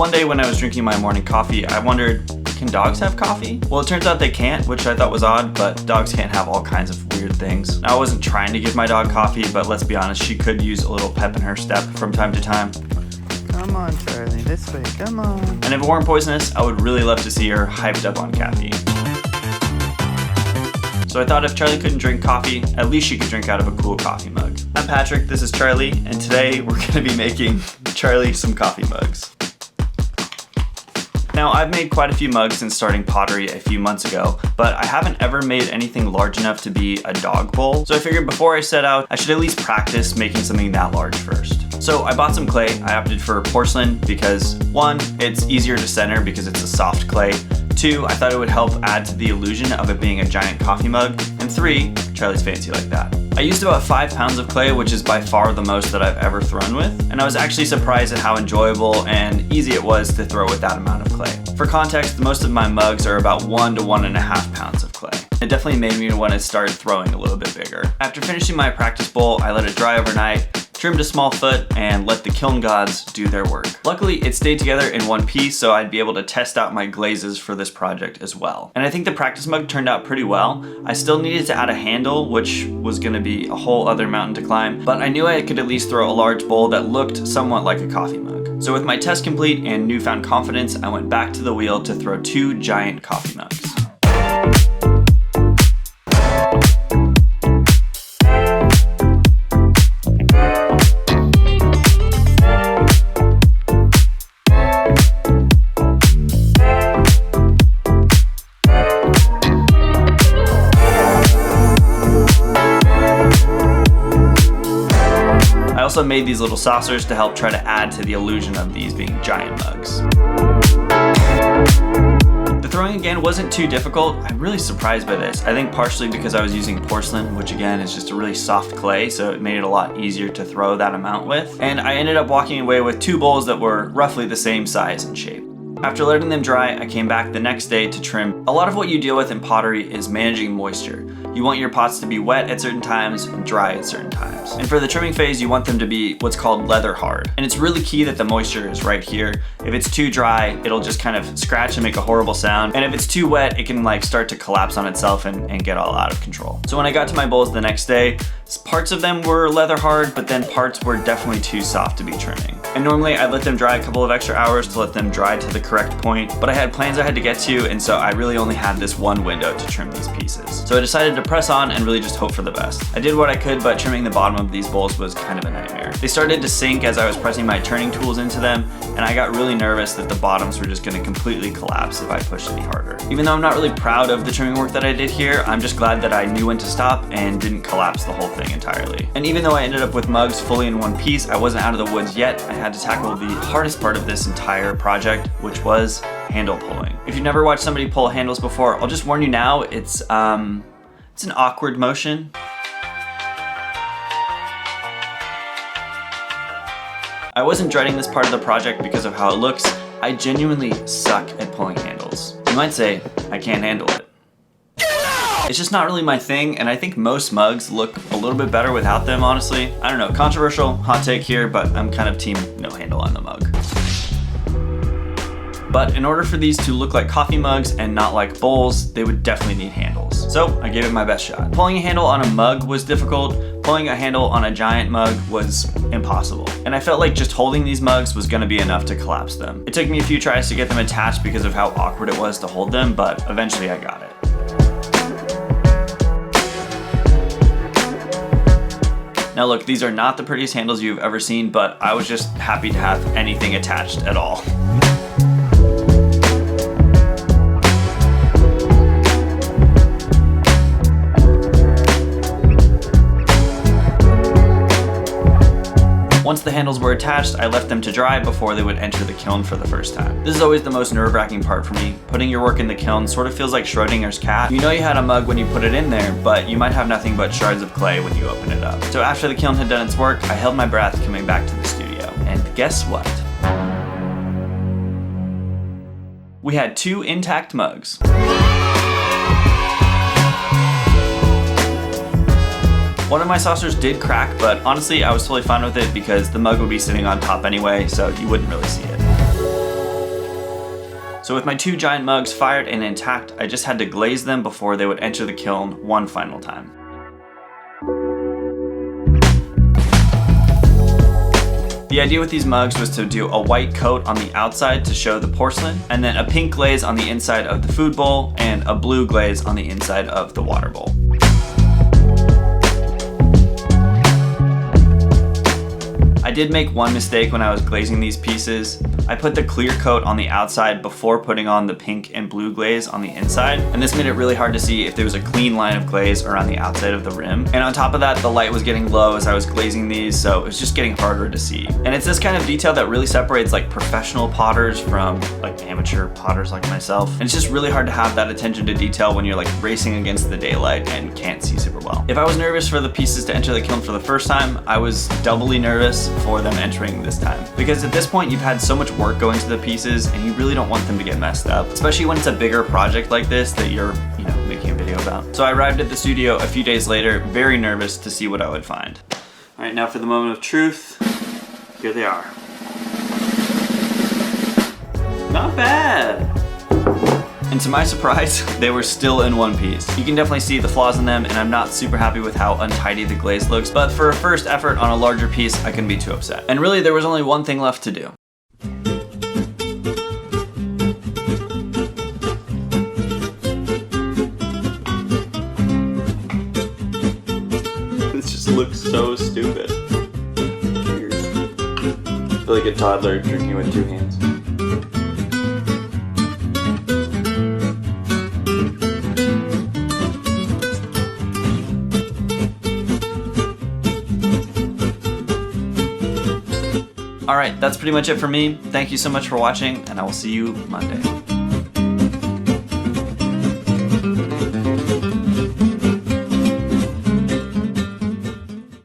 One day when I was drinking my morning coffee, I wondered, can dogs have coffee? Well, it turns out they can't, which I thought was odd, but dogs can't have all kinds of weird things. Now, I wasn't trying to give my dog coffee, but let's be honest, she could use a little pep in her step from time to time. Come on, Charlie, this way, come on. And if it weren't poisonous, I would really love to see her hyped up on caffeine. So I thought if Charlie couldn't drink coffee, at least she could drink out of a cool coffee mug. I'm Patrick, this is Charlie, and today we're gonna be making Charlie some coffee mugs. Now, I've made quite a few mugs since starting pottery a few months ago, but I haven't ever made anything large enough to be a dog bowl. So I figured before I set out, I should at least practice making something that large first. So I bought some clay. I opted for porcelain because 1, it's easier to center because it's a soft clay. 2, I thought it would help add to the illusion of it being a giant coffee mug. And 3, Charlie's fancy like that. I used about 5 pounds of clay, which is by far the most that I've ever thrown with, and I was actually surprised at how enjoyable and easy it was to throw with that amount of clay. For context, most of my mugs are about 1 to 1.5 pounds of clay. It definitely made me want to start throwing a little bit bigger. After finishing my practice bowl, I let it dry overnight, trimmed a small foot, and let the kiln gods do their work. Luckily, it stayed together in one piece, so I'd be able to test out my glazes for this project as well. And I think the practice mug turned out pretty well. I still needed to add a handle, which was gonna be a whole other mountain to climb, but I knew I could at least throw a large bowl that looked somewhat like a coffee mug. So with my test complete and newfound confidence, I went back to the wheel to throw 2 giant coffee mugs. I also made these little saucers to help try to add to the illusion of these being giant mugs. The throwing again wasn't too difficult. I'm really surprised by this. I think partially because I was using porcelain, which again is just a really soft clay, so it made it a lot easier to throw that amount with. And I ended up walking away with 2 bowls that were roughly the same size and shape. After letting them dry, I came back the next day to trim. A lot of what you deal with in pottery is managing moisture. You want your pots to be wet at certain times and dry at certain times. And for the trimming phase, you want them to be what's called leather hard. And it's really key that the moisture is right here. If it's too dry, it'll just kind of scratch and make a horrible sound. And if it's too wet, it can like start to collapse on itself and get all out of control. So when I got to my bowls the next day, parts of them were leather hard, but then parts were definitely too soft to be trimming. And normally I'd let them dry a couple of extra hours to let them dry to the correct point, but I had plans I had to get to, and so I really only had this one window to trim these pieces. So I decided to press on and really just hope for the best. I did what I could, but trimming the bottom of these bowls was kind of a nightmare. They started to sink as I was pressing my turning tools into them, and I got really nervous that the bottoms were just gonna completely collapse if I pushed any harder. Even though I'm not really proud of the trimming work that I did here, I'm just glad that I knew when to stop and didn't collapse the whole thing entirely. And even though I ended up with mugs fully in one piece, I wasn't out of the woods yet. I had to tackle the hardest part of this entire project, which was handle pulling. If you've never watched somebody pull handles before, I'll just warn you now, it's an awkward motion. I wasn't dreading this part of the project because of how it looks. I genuinely suck at pulling handles. You might say, I can't handle it. It's just not really my thing, and I think most mugs look a little bit better without them, honestly. I don't know, controversial hot take here, but I'm kind of team no handle on the mug. But in order for these to look like coffee mugs and not like bowls, they would definitely need handles. So I gave it my best shot. Pulling a handle on a mug was difficult. Pulling a handle on a giant mug was impossible. And I felt like just holding these mugs was gonna be enough to collapse them. It took me a few tries to get them attached because of how awkward it was to hold them, but eventually I got it. Now look, these are not the prettiest handles you've ever seen, but I was just happy to have anything attached at all. Once the handles were attached, I left them to dry before they would enter the kiln for the first time. This is always the most nerve-wracking part for me. Putting your work in the kiln sort of feels like Schrodinger's cat. You know you had a mug when you put it in there, but you might have nothing but shards of clay when you open it up. So after the kiln had done its work, I held my breath coming back to the studio. And guess what? We had 2 intact mugs. One of my saucers did crack, but honestly I was totally fine with it because the mug would be sitting on top anyway, so you wouldn't really see it. So with my 2 giant mugs fired and intact, I just had to glaze them before they would enter the kiln one final time. The idea with these mugs was to do a white coat on the outside to show the porcelain, and then a pink glaze on the inside of the food bowl, and a blue glaze on the inside of the water bowl. I did make one mistake when I was glazing these pieces. I put the clear coat on the outside before putting on the pink and blue glaze on the inside, and this made it really hard to see if there was a clean line of glaze around the outside of the rim. And on top of that, the light was getting low as I was glazing these, so it was just getting harder to see. And it's this kind of detail that really separates like professional potters from like amateur potters like myself. And it's just really hard to have that attention to detail when you're like racing against the daylight and can't see super well. If I was nervous for the pieces to enter the kiln for the first time, I was doubly nervous for them entering this time. Because at this point, you've had so much work go into the pieces and you really don't want them to get messed up, especially when it's a bigger project like this that you're, making a video about. So I arrived at the studio a few days later, very nervous to see what I would find. All right, now for the moment of truth. Here they are. Not bad. And to my surprise, they were still in one piece. You can definitely see the flaws in them, and I'm not super happy with how untidy the glaze looks, but for a first effort on a larger piece, I couldn't be too upset. And really, there was only one thing left to do. This just looks so stupid. Cheers. I feel like a toddler drinking with 2 hands. Alright, that's pretty much it for me. Thank you so much for watching, and I will see you Monday.